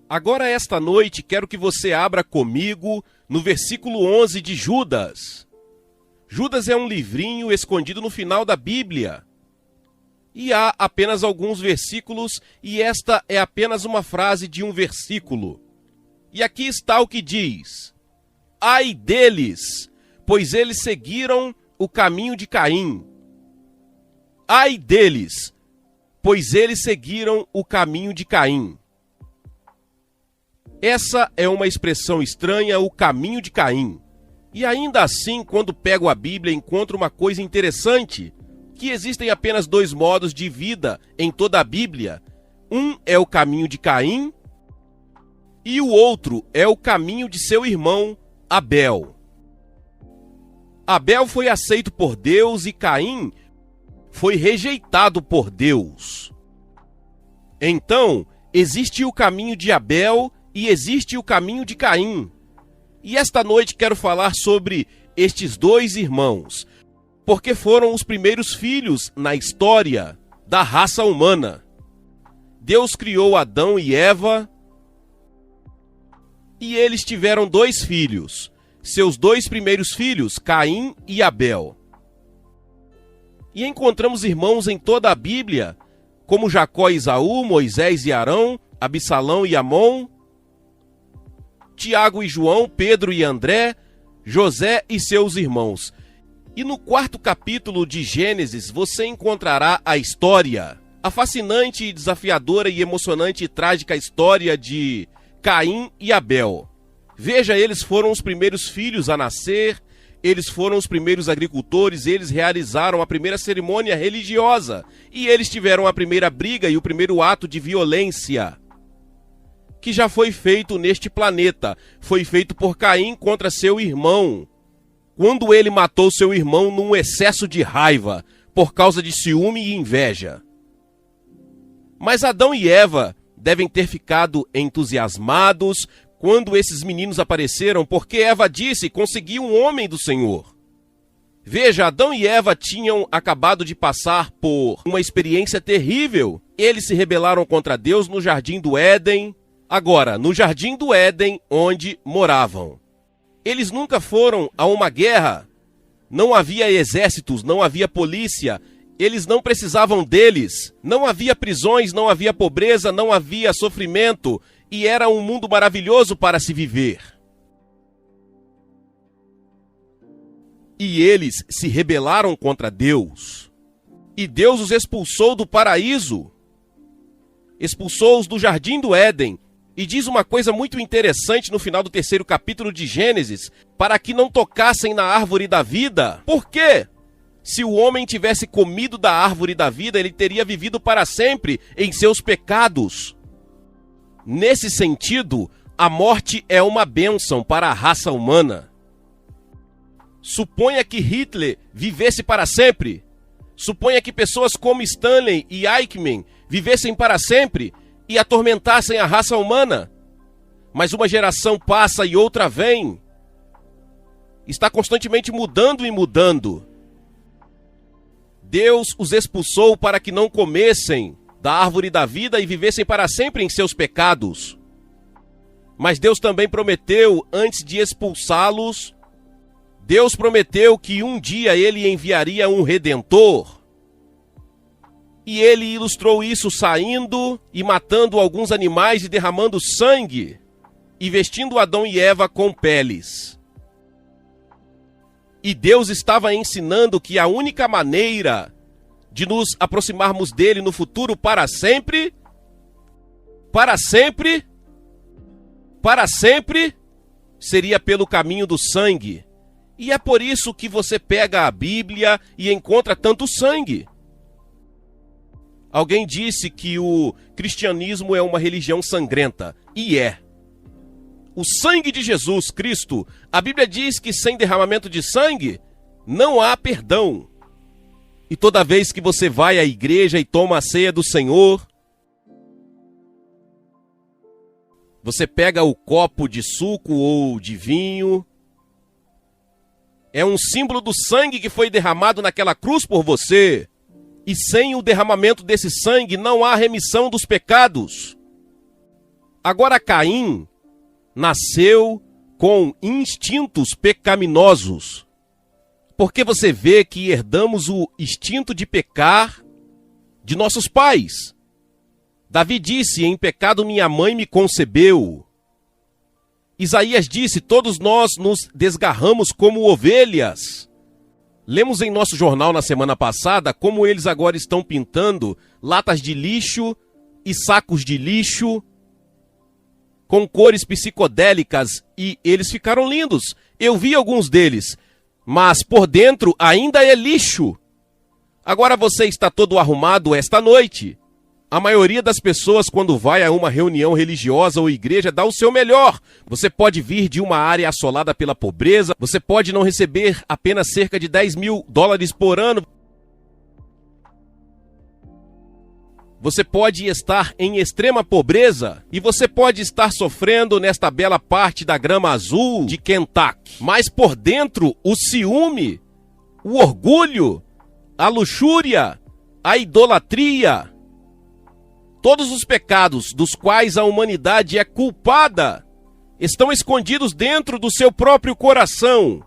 Agora, esta noite, quero que você abra comigo no versículo 11 de Judas. Judas é um livrinho escondido no final da Bíblia. E há apenas alguns versículos, e esta é apenas uma frase de um versículo. E aqui está o que diz: ai deles, pois eles seguiram o caminho de Caim. Ai deles, pois eles seguiram o caminho de Caim. Essa é uma expressão estranha, o caminho de Caim. E ainda assim, quando pego a Bíblia, encontro uma coisa interessante, que existem apenas dois modos de vida em toda a Bíblia. Um é o caminho de Caim e o outro é o caminho de seu irmão Abel. Abel foi aceito por Deus e Caim foi rejeitado por Deus. Então, existe o caminho de Abel e existe o caminho de Caim. E esta noite quero falar sobre estes dois irmãos, porque foram os primeiros filhos na história da raça humana. Deus criou Adão e Eva e eles tiveram dois filhos, seus dois primeiros filhos, Caim e Abel. E encontramos irmãos em toda a Bíblia, como Jacó e Esaú, Moisés e Arão, Absalão e Amon, Tiago e João, Pedro e André, José e seus irmãos. E no quarto capítulo de Gênesis você encontrará a história, a fascinante, desafiadora e emocionante e trágica história de Caim e Abel. Veja, eles foram os primeiros filhos a nascer, eles foram os primeiros agricultores, eles realizaram a primeira cerimônia religiosa e eles tiveram a primeira briga e o primeiro ato de violência que já foi feito neste planeta. Foi feito por Caim contra seu irmão, quando ele matou seu irmão num excesso de raiva, por causa de ciúme e inveja. Mas Adão e Eva devem ter ficado entusiasmados quando esses meninos apareceram, porque Eva disse: consegui um homem do Senhor. Veja, Adão e Eva tinham acabado de passar por uma experiência terrível. Eles se rebelaram contra Deus no Jardim do Éden. Agora, no Jardim do Éden, onde moravam. Eles nunca foram a uma guerra. Não havia exércitos, não havia polícia. Eles não precisavam deles. Não havia prisões, não havia pobreza, não havia sofrimento. E era um mundo maravilhoso para se viver. E eles se rebelaram contra Deus. E Deus os expulsou do paraíso. Expulsou-os do Jardim do Éden. E diz uma coisa muito interessante no final do terceiro capítulo de Gênesis: para que não tocassem na árvore da vida. Por quê? Se o homem tivesse comido da árvore da vida, ele teria vivido para sempre em seus pecados. Nesse sentido, a morte é uma bênção para a raça humana. Suponha que Hitler vivesse para sempre. Suponha que pessoas como Stanley e Eichmann vivessem para sempre e atormentassem a raça humana. Mas uma geração passa e outra vem. Está constantemente mudando e mudando. Deus os expulsou para que não comessem da árvore da vida e vivessem para sempre em seus pecados. Mas Deus também prometeu, antes de expulsá-los, Deus prometeu que um dia ele enviaria um redentor. E ele ilustrou isso saindo e matando alguns animais e derramando sangue e vestindo Adão e Eva com peles. E Deus estava ensinando que a única maneira de nos aproximarmos dele no futuro para sempre, seria pelo caminho do sangue. E é por isso que você pega a Bíblia e encontra tanto sangue. Alguém disse que o cristianismo é uma religião sangrenta, e é. O sangue de Jesus Cristo, a Bíblia diz que sem derramamento de sangue, não há perdão. E toda vez que você vai à igreja e toma a ceia do Senhor, você pega o copo de suco ou de vinho, é um símbolo do sangue que foi derramado naquela cruz por você. E sem o derramamento desse sangue não há remissão dos pecados. Agora Caim nasceu com instintos pecaminosos, porque você vê que herdamos o instinto de pecar de nossos pais. Davi disse: em pecado minha mãe me concebeu. Isaías disse: todos nós nos desgarramos como ovelhas. Lemos em nosso jornal na semana passada como eles agora estão pintando latas de lixo e sacos de lixo com cores psicodélicas, e eles ficaram lindos. Eu vi alguns deles, mas por dentro ainda é lixo. Agora você está todo arrumado esta noite. A maioria das pessoas, quando vai a uma reunião religiosa ou igreja, dá o seu melhor. Você pode vir de uma área assolada pela pobreza, você pode não receber apenas cerca de $10.000 por ano. Você pode estar em extrema pobreza e você pode estar sofrendo nesta bela parte da grama azul de Kentucky. Mas por dentro, o ciúme, o orgulho, a luxúria, a idolatria, todos os pecados dos quais a humanidade é culpada estão escondidos dentro do seu próprio coração.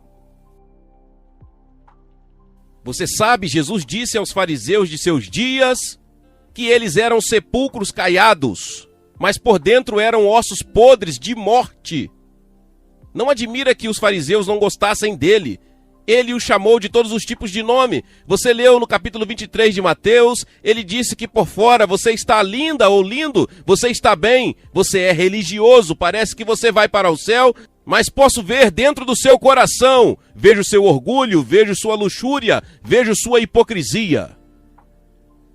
Você sabe, Jesus disse aos fariseus de seus dias que eles eram sepulcros caiados, mas por dentro eram ossos podres de morte. Não admira que os fariseus não gostassem dele. Ele o chamou de todos os tipos de nome. Você leu no capítulo 23 de Mateus, ele disse que por fora você está linda ou lindo, você está bem, você é religioso, parece que você vai para o céu, mas posso ver dentro do seu coração, vejo seu orgulho, vejo sua luxúria, vejo sua hipocrisia.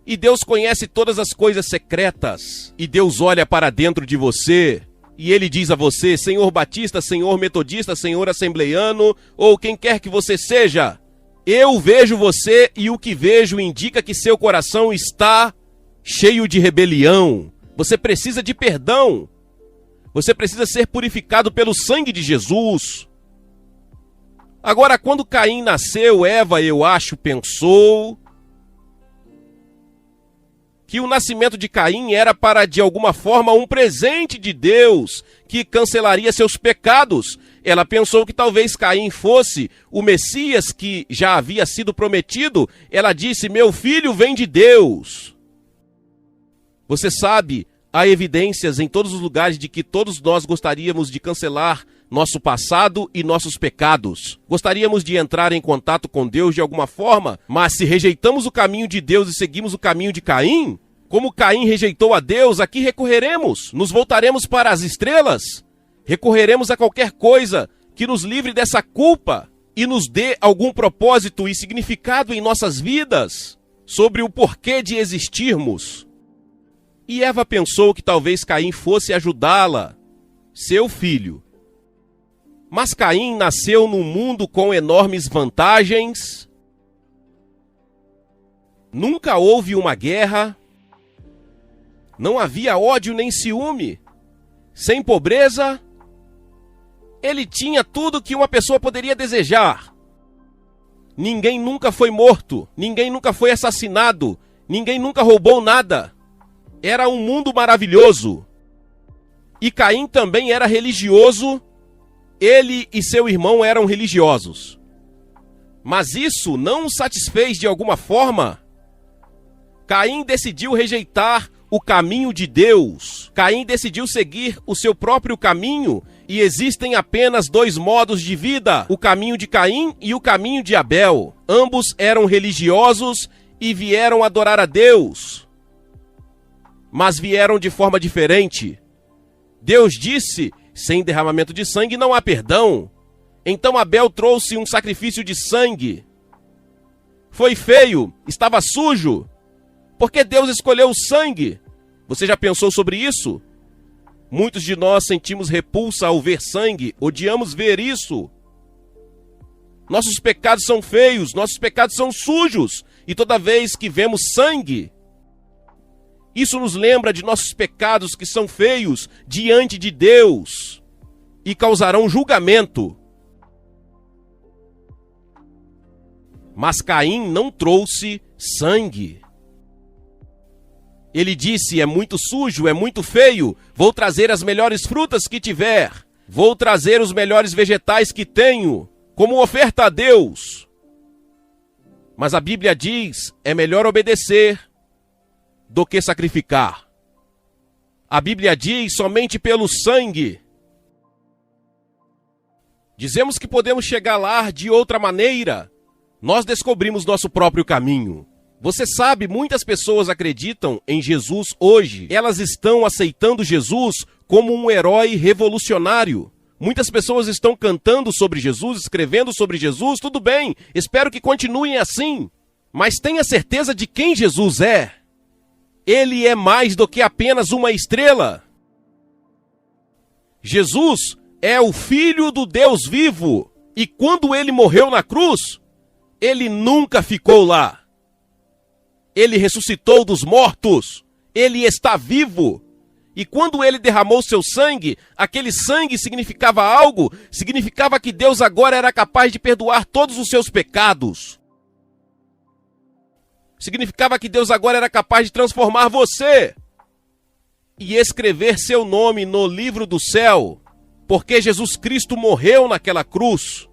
E Deus conhece todas as coisas secretas, e Deus olha para dentro de você, e Ele diz a você: Senhor Batista, Senhor Metodista, Senhor Assembleiano, ou quem quer que você seja, eu vejo você e o que vejo indica que seu coração está cheio de rebelião. Você precisa de perdão. Você precisa ser purificado pelo sangue de Jesus. Agora, quando Caim nasceu, Eva, eu acho, pensou que o nascimento de Caim era para, de alguma forma, um presente de Deus que cancelaria seus pecados. Ela pensou que talvez Caim fosse o Messias que já havia sido prometido. Ela disse: meu filho vem de Deus. Você sabe, há evidências em todos os lugares de que todos nós gostaríamos de cancelar nosso passado e nossos pecados. Gostaríamos de entrar em contato com Deus de alguma forma, mas se rejeitamos o caminho de Deus e seguimos o caminho de Caim, como Caim rejeitou a Deus, a que recorreremos? Nos voltaremos para as estrelas? Recorreremos a qualquer coisa que nos livre dessa culpa e nos dê algum propósito e significado em nossas vidas, sobre o porquê de existirmos. E Eva pensou que talvez Caim fosse ajudá-la, seu filho. Mas Caim nasceu num mundo com enormes vantagens. Nunca houve uma guerra. Não havia ódio nem ciúme. Sem pobreza, ele tinha tudo que uma pessoa poderia desejar. Ninguém nunca foi morto, ninguém nunca foi assassinado, ninguém nunca roubou nada. Era um mundo maravilhoso. E Caim também era religioso. Ele e seu irmão eram religiosos. Mas isso não o satisfez de alguma forma. Caim decidiu rejeitar o caminho de Deus. Caim decidiu seguir o seu próprio caminho, e existem apenas dois modos de vida: o caminho de Caim e o caminho de Abel. Ambos eram religiosos e vieram adorar a Deus, mas vieram de forma diferente. Deus disse: sem derramamento de sangue não há perdão. Então Abel trouxe um sacrifício de sangue. Foi feio, estava sujo. Por que Deus escolheu o sangue? Você já pensou sobre isso? Muitos de nós sentimos repulsa ao ver sangue, odiamos ver isso. Nossos pecados são feios, nossos pecados são sujos, e toda vez que vemos sangue, isso nos lembra de nossos pecados que são feios diante de Deus e causarão julgamento. Mas Caim não trouxe sangue. Ele disse: é muito sujo, é muito feio, vou trazer as melhores frutas que tiver, vou trazer os melhores vegetais que tenho, como oferta a Deus. Mas a Bíblia diz: é melhor obedecer do que sacrificar. A Bíblia diz: somente pelo sangue. Dizemos que podemos chegar lá de outra maneira. Nós descobrimos nosso próprio caminho. Você sabe, muitas pessoas acreditam em Jesus hoje. Elas estão aceitando Jesus como um herói revolucionário. Muitas pessoas estão cantando sobre Jesus, escrevendo sobre Jesus. Tudo bem, espero que continuem assim. Mas tenha certeza de quem Jesus é. Ele é mais do que apenas uma estrela. Jesus é o Filho do Deus vivo. E quando ele morreu na cruz, ele nunca ficou lá. Ele ressuscitou dos mortos. Ele está vivo. E quando ele derramou seu sangue, aquele sangue significava algo, significava que Deus agora era capaz de perdoar todos os seus pecados. Significava que Deus agora era capaz de transformar você e escrever seu nome no livro do céu, porque Jesus Cristo morreu naquela cruz.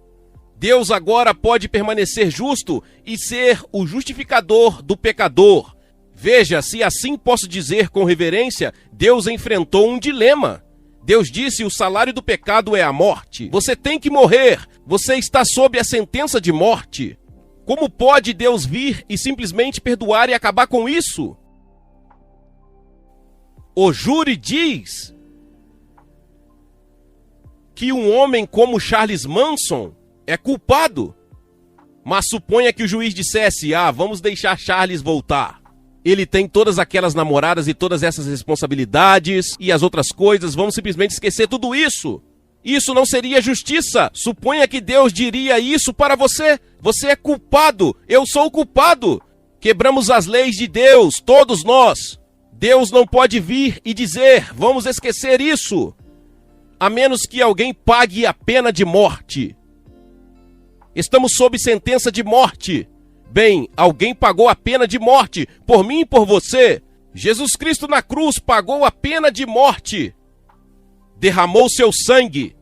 Deus agora pode permanecer justo e ser o justificador do pecador. Veja, se assim posso dizer com reverência, Deus enfrentou um dilema. Deus disse: o salário do pecado é a morte. Você tem que morrer. Você está sob a sentença de morte. Como pode Deus vir e simplesmente perdoar e acabar com isso? O júri diz que um homem como Charles Manson é culpado. Mas suponha que o juiz dissesse: vamos deixar Charles voltar. Ele tem todas aquelas namoradas e todas essas responsabilidades e as outras coisas, vamos simplesmente esquecer tudo isso. Isso não seria justiça. Suponha que Deus diria isso para você: você é culpado, eu sou culpado. Quebramos as leis de Deus, todos nós. Deus não pode vir e dizer: vamos esquecer isso, a menos que alguém pague a pena de morte. Estamos sob sentença de morte. Bem, alguém pagou a pena de morte, por mim e por você. Jesus Cristo na cruz pagou a pena de morte. Derramou seu sangue.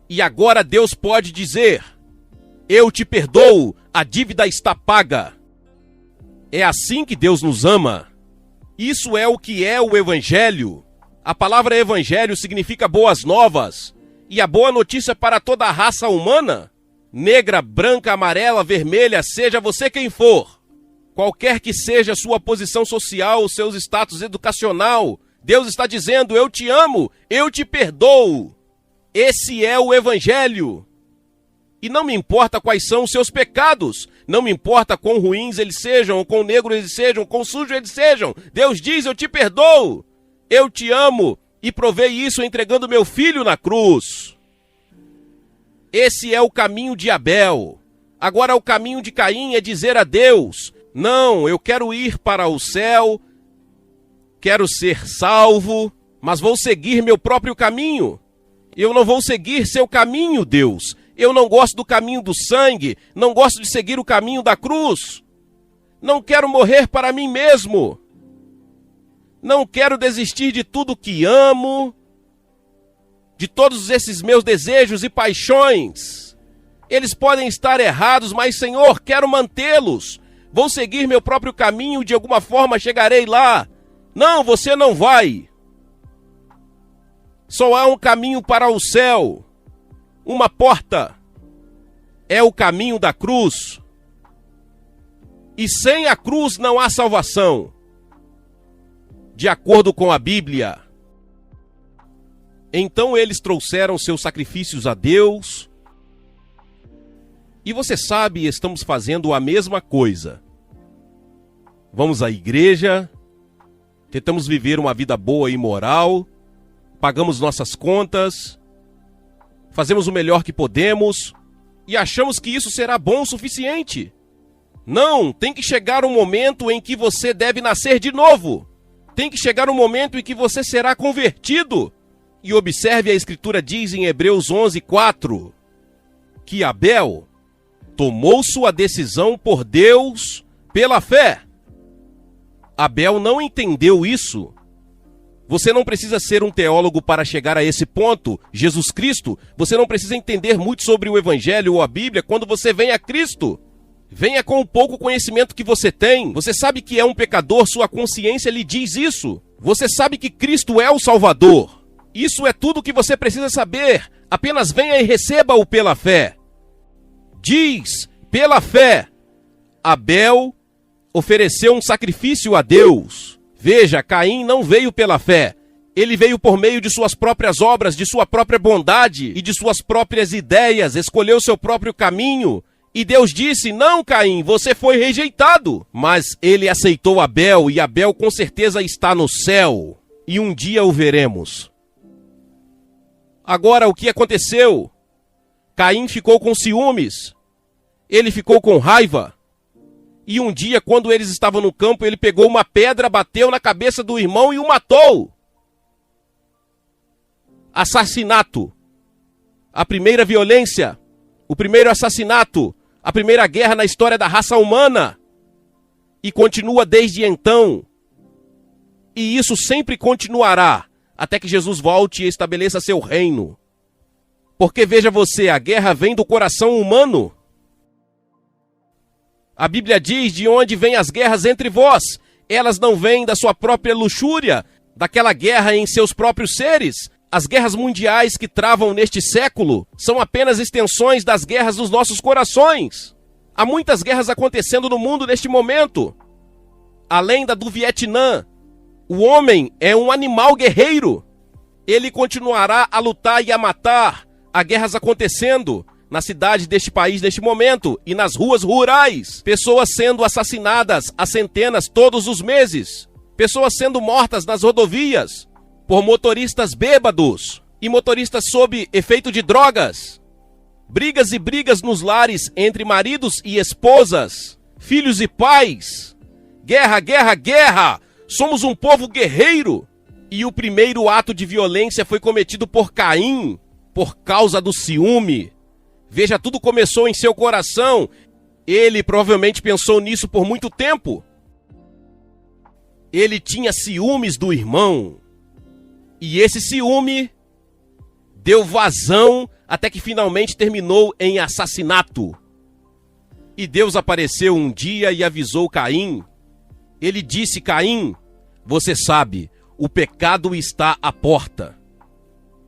E agora Deus pode dizer: eu te perdoo, a dívida está paga. É assim que Deus nos ama. Isso é o que é o Evangelho. A palavra Evangelho significa boas novas. E a boa notícia para toda a raça humana. Negra, branca, amarela, vermelha, seja você quem for. Qualquer que seja a sua posição social, o seu status educacional, Deus está dizendo: eu te amo, eu te perdoo. Esse é o Evangelho. E não me importa quais são os seus pecados, não me importa quão ruins eles sejam, ou quão negros eles sejam, quão sujos eles sejam. Deus diz: eu te perdoo, eu te amo, e provei isso entregando meu filho na cruz. Esse é o caminho de Abel. Agora o caminho de Caim é dizer a Deus: não, eu quero ir para o céu, quero ser salvo, mas vou seguir meu próprio caminho. Eu não vou seguir seu caminho, Deus. Eu não gosto do caminho do sangue, não gosto de seguir o caminho da cruz. Não quero morrer para mim mesmo. Não quero desistir de tudo que amo, de todos esses meus desejos e paixões. Eles podem estar errados, mas, Senhor, quero mantê-los. Vou seguir meu próprio caminho, de alguma forma chegarei lá. Não, você não vai. Só há um caminho para o céu, uma porta. É o caminho da cruz. E sem a cruz não há salvação. De acordo com a Bíblia. Então eles trouxeram seus sacrifícios a Deus. E você sabe, estamos fazendo a mesma coisa. Vamos à igreja, tentamos viver uma vida boa e moral, pagamos nossas contas, fazemos o melhor que podemos e achamos que isso será bom o suficiente. Não, tem que chegar um momento em que você deve nascer de novo. Tem que chegar um momento em que você será convertido. E observe, a Escritura diz em Hebreus 11:4, que Abel tomou sua decisão por Deus pela fé. Abel não entendeu isso. Você não precisa ser um teólogo para chegar a esse ponto. Jesus Cristo, você não precisa entender muito sobre o Evangelho ou a Bíblia quando você vem a Cristo. Venha com o pouco conhecimento que você tem. Você sabe que é um pecador, sua consciência lhe diz isso. Você sabe que Cristo é o Salvador. Isso é tudo que você precisa saber. Apenas venha e receba-o pela fé. Diz, pela fé, Abel ofereceu um sacrifício a Deus. Veja, Caim não veio pela fé. Ele veio por meio de suas próprias obras, de sua própria bondade e de suas próprias ideias. Escolheu seu próprio caminho. E Deus disse, não, Caim, você foi rejeitado. Mas ele aceitou Abel, e Abel com certeza está no céu. E um dia o veremos. Agora, o que aconteceu? Caim ficou com ciúmes. Ele ficou com raiva. E um dia, quando eles estavam no campo, ele pegou uma pedra, bateu na cabeça do irmão e o matou. Assassinato. A primeira violência. O primeiro assassinato. A primeira guerra na história da raça humana. E continua desde então. E isso sempre continuará, até que Jesus volte e estabeleça seu reino. Porque veja você, a guerra vem do coração humano. A Bíblia diz de onde vêm as guerras entre vós. Elas não vêm da sua própria luxúria, daquela guerra em seus próprios seres. As guerras mundiais que travam neste século são apenas extensões das guerras dos nossos corações. Há muitas guerras acontecendo no mundo neste momento. Além da do Vietnã, o homem é um animal guerreiro. Ele continuará a lutar e a matar. Há guerras acontecendo na cidade deste país neste momento e nas ruas rurais. Pessoas sendo assassinadas a centenas todos os meses. Pessoas sendo mortas nas rodovias por motoristas bêbados e motoristas sob efeito de drogas. Brigas e brigas nos lares entre maridos e esposas, filhos e pais. Guerra, guerra, guerra! Somos um povo guerreiro. E o primeiro ato de violência foi cometido por Caim, por causa do ciúme. Veja, tudo começou em seu coração. Ele provavelmente pensou nisso por muito tempo. Ele tinha ciúmes do irmão. E esse ciúme deu vazão até que finalmente terminou em assassinato. E Deus apareceu um dia e avisou Caim. Ele disse, Caim, você sabe, o pecado está à porta.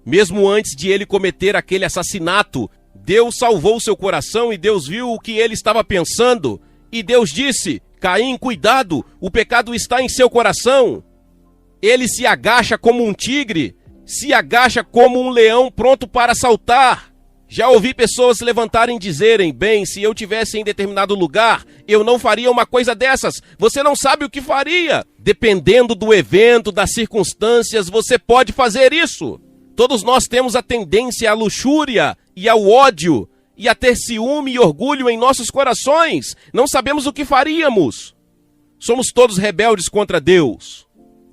Mesmo antes de ele cometer aquele assassinato, Deus salvou seu coração e Deus viu o que ele estava pensando. E Deus disse, Caim, cuidado, o pecado está em seu coração. Ele se agacha como um tigre, se agacha como um leão pronto para saltar. Já ouvi pessoas se levantarem e dizerem, bem, se eu tivesse em determinado lugar, eu não faria uma coisa dessas. Você não sabe o que faria. Dependendo do evento, das circunstâncias, você pode fazer isso. Todos nós temos a tendência à luxúria e ao ódio, e a ter ciúme e orgulho em nossos corações. Não sabemos o que faríamos. Somos todos rebeldes contra Deus.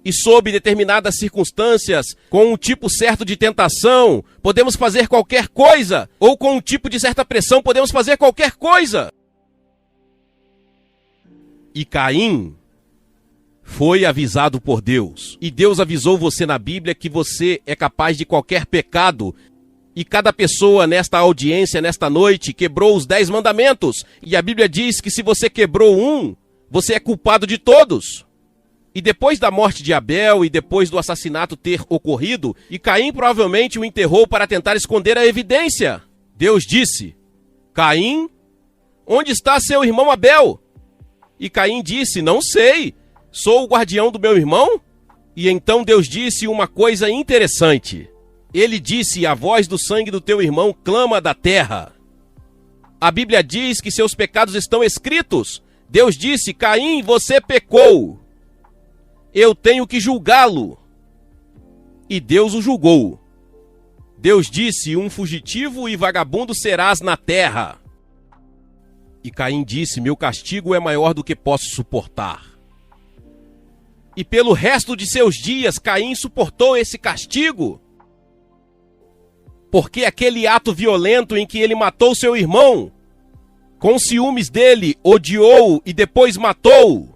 E sob determinadas circunstâncias, com um tipo certo de tentação, podemos fazer qualquer coisa. Ou com um tipo de certa pressão, podemos fazer qualquer coisa. E Caim foi avisado por Deus. E Deus avisou você na Bíblia que você é capaz de qualquer pecado. E cada pessoa nesta audiência, nesta noite, quebrou os 10 mandamentos. E a Bíblia diz que se você quebrou um, você é culpado de todos. E depois da morte de Abel e depois do assassinato ter ocorrido, e Caim provavelmente o enterrou para tentar esconder a evidência. Deus disse, Caim, onde está seu irmão Abel? E Caim disse, não sei, sou o guardião do meu irmão? E então Deus disse uma coisa interessante. Ele disse, a voz do sangue do teu irmão clama da terra. A Bíblia diz que seus pecados estão escritos. Deus disse, Caim, você pecou. Eu tenho que julgá-lo. E Deus o julgou. Deus disse, um fugitivo e vagabundo serás na terra. E Caim disse, meu castigo é maior do que posso suportar. E pelo resto de seus dias, Caim suportou esse castigo. Porque aquele ato violento em que ele matou seu irmão, com ciúmes dele, odiou e depois matou,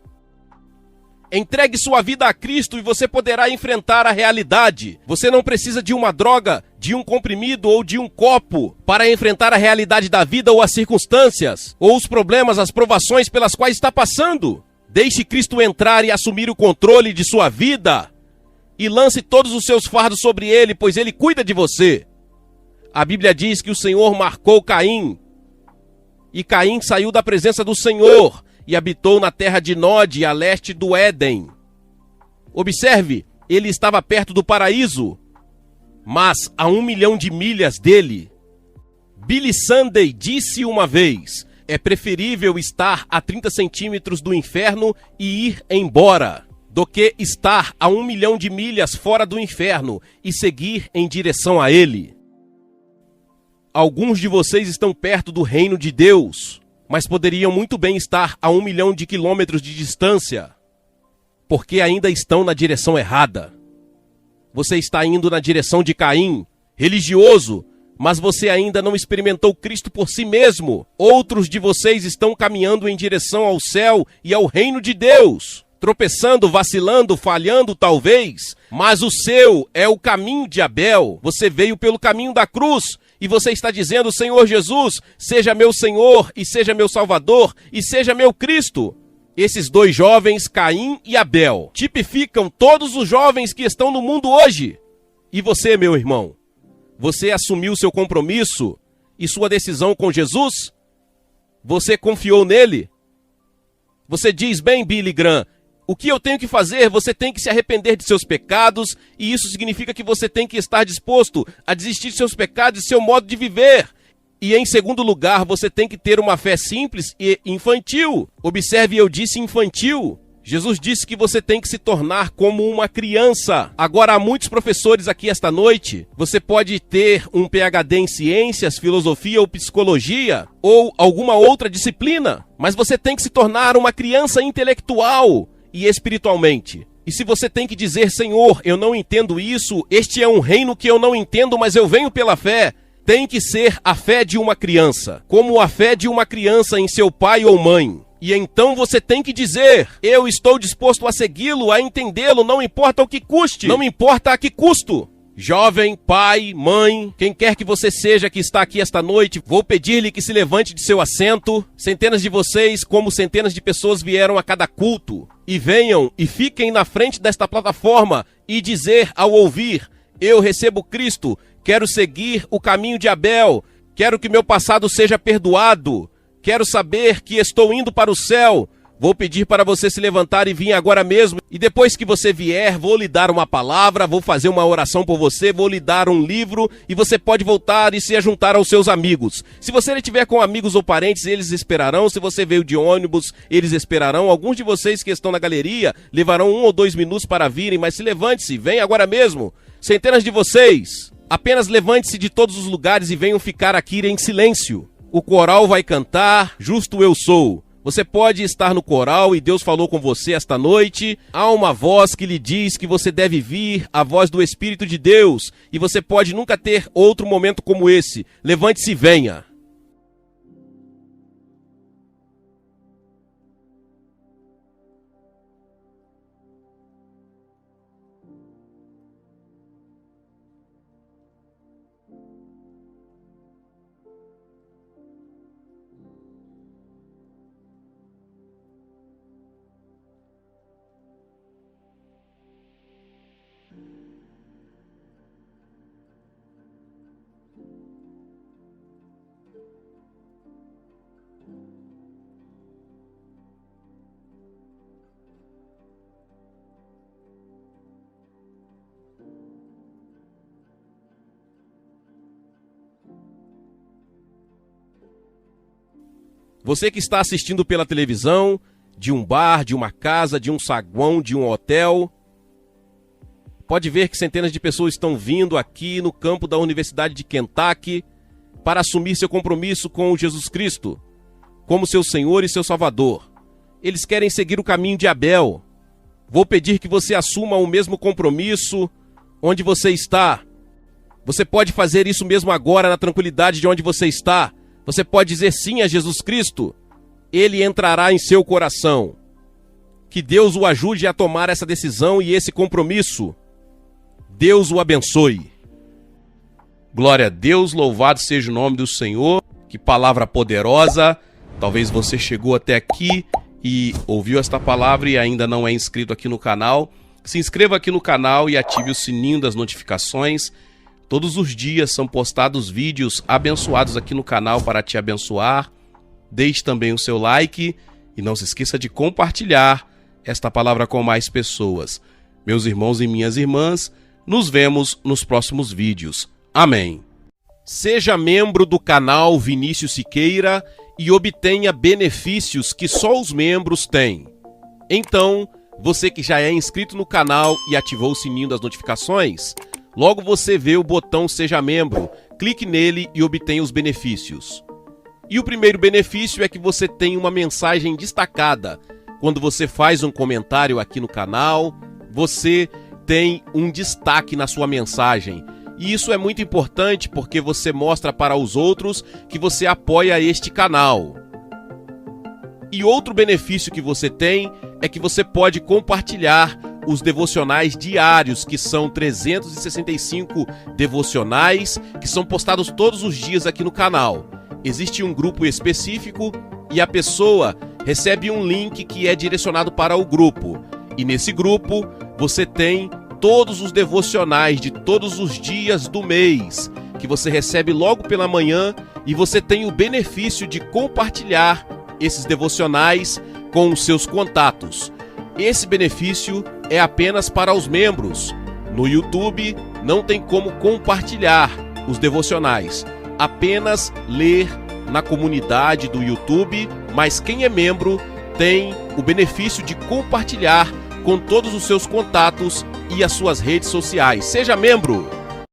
Entregue sua vida a Cristo e você poderá enfrentar a realidade. Você não precisa de uma droga, de um comprimido ou de um copo para enfrentar a realidade da vida ou as circunstâncias, ou os problemas, as provações pelas quais está passando. Deixe Cristo entrar e assumir o controle de sua vida. E lance todos os seus fardos sobre ele, pois ele cuida de você. A Bíblia diz que o Senhor marcou Caim. E Caim saiu da presença do Senhor e habitou na terra de Nod, a leste do Éden. Observe, ele estava perto do paraíso, mas a 1 milhão de milhas dele. Billy Sunday disse uma vez: é preferível estar a 30 centímetros do inferno e ir embora, do que estar a 1 milhão de milhas fora do inferno e seguir em direção a ele. Alguns de vocês estão perto do reino de Deus, mas poderiam muito bem estar a 1 milhão de quilômetros de distância, porque ainda estão na direção errada. Você está indo na direção de Caim, religioso, mas você ainda não experimentou Cristo por si mesmo. Outros de vocês estão caminhando em direção ao céu e ao reino de Deus, tropeçando, vacilando, falhando talvez, mas o seu é o caminho de Abel. Você veio pelo caminho da cruz e você está dizendo: Senhor Jesus, seja meu Senhor e seja meu Salvador e seja meu Cristo. Esses dois jovens, Caim e Abel, tipificam todos os jovens que estão no mundo hoje. E você, meu irmão, você assumiu seu compromisso e sua decisão com Jesus? Você confiou nele? Você diz: bem, Billy Graham, o que eu tenho que fazer? Você tem que se arrepender de seus pecados, e isso significa que você tem que estar disposto a desistir de seus pecados e seu modo de viver. E em segundo lugar, você tem que ter uma fé simples e infantil. Observe, eu disse infantil. Jesus disse que você tem que se tornar como uma criança. Agora, há muitos professores aqui esta noite. Você pode ter um PhD em ciências, filosofia ou psicologia, ou alguma outra disciplina, mas você tem que se tornar uma criança intelectual e espiritualmente. E se você tem que dizer: Senhor, eu não entendo isso, este é um reino que eu não entendo, mas eu venho pela fé, tem que ser a fé de uma criança, como a fé de uma criança em seu pai ou mãe. E então você tem que dizer: eu estou disposto a segui-lo, a entendê-lo, não importa o que custe, não importa a que custo. Jovem, pai, mãe, quem quer que você seja que está aqui esta noite, vou pedir-lhe que se levante de seu assento. Centenas de vocês, como centenas de pessoas, vieram a cada culto. E venham e fiquem na frente desta plataforma e dizer ao ouvir: eu recebo Cristo, quero seguir o caminho de Abel, quero que meu passado seja perdoado, quero saber que estou indo para o céu. Vou pedir para você se levantar e vir agora mesmo. E depois que você vier, vou lhe dar uma palavra, vou fazer uma oração por você, vou lhe dar um livro e você pode voltar e se juntar aos seus amigos. Se você estiver com amigos ou parentes, eles esperarão. Se você veio de ônibus, eles esperarão. Alguns de vocês que estão na galeria levarão 1 ou 2 minutos para virem, mas se levante-se, vem agora mesmo. Centenas de vocês, apenas levante-se de todos os lugares e venham ficar aqui em silêncio. O coral vai cantar Justo Eu Sou. Você pode estar no coral e Deus falou com você esta noite. Há uma voz que lhe diz que você deve vir, a voz do Espírito de Deus. E você pode nunca ter outro momento como esse. Levante-se e venha. Você que está assistindo pela televisão, de um bar, de uma casa, de um saguão, de um hotel, pode ver que centenas de pessoas estão vindo aqui no campo da Universidade de Kentucky para assumir seu compromisso com Jesus Cristo como seu Senhor e seu Salvador. Eles querem seguir o caminho de Abel. Vou pedir que você assuma o mesmo compromisso onde você está. Você pode fazer isso mesmo agora, na tranquilidade de onde você está. Você pode dizer sim a Jesus Cristo. Ele entrará em seu coração. Que Deus o ajude a tomar essa decisão e esse compromisso. Deus o abençoe. Glória a Deus, louvado seja o nome do Senhor. Que palavra poderosa. Talvez você chegou até aqui e ouviu esta palavra e ainda não é inscrito aqui no canal. Se inscreva aqui no canal e ative o sininho das notificações. Todos os dias são postados vídeos abençoados aqui no canal para te abençoar. Deixe também o seu like e não se esqueça de compartilhar esta palavra com mais pessoas. Meus irmãos e minhas irmãs, nos vemos nos próximos vídeos. Amém. Seja membro do canal Vinícius Siqueira e obtenha benefícios que só os membros têm. Então, você que já é inscrito no canal e ativou o sininho das notificações, logo você vê o botão Seja Membro, clique nele e obtenha os benefícios. E o primeiro benefício é que você tem uma mensagem destacada. Quando você faz um comentário aqui no canal, você tem um destaque na sua mensagem. E isso é muito importante porque você mostra para os outros que você apoia este canal. E outro benefício que você tem é que você pode compartilhar os devocionais diários, que são 365 devocionais, que são postados todos os dias aqui no canal. Existe um grupo específico e a pessoa recebe um link que é direcionado para o grupo. E nesse grupo você tem todos os devocionais de todos os dias do mês, que você recebe logo pela manhã, e você tem o benefício de compartilhar esses devocionais com os seus contatos. Esse benefício é apenas para os membros. No YouTube não tem como compartilhar os devocionais, apenas ler na comunidade do YouTube, mas quem é membro tem o benefício de compartilhar com todos os seus contatos e as suas redes sociais. Seja membro!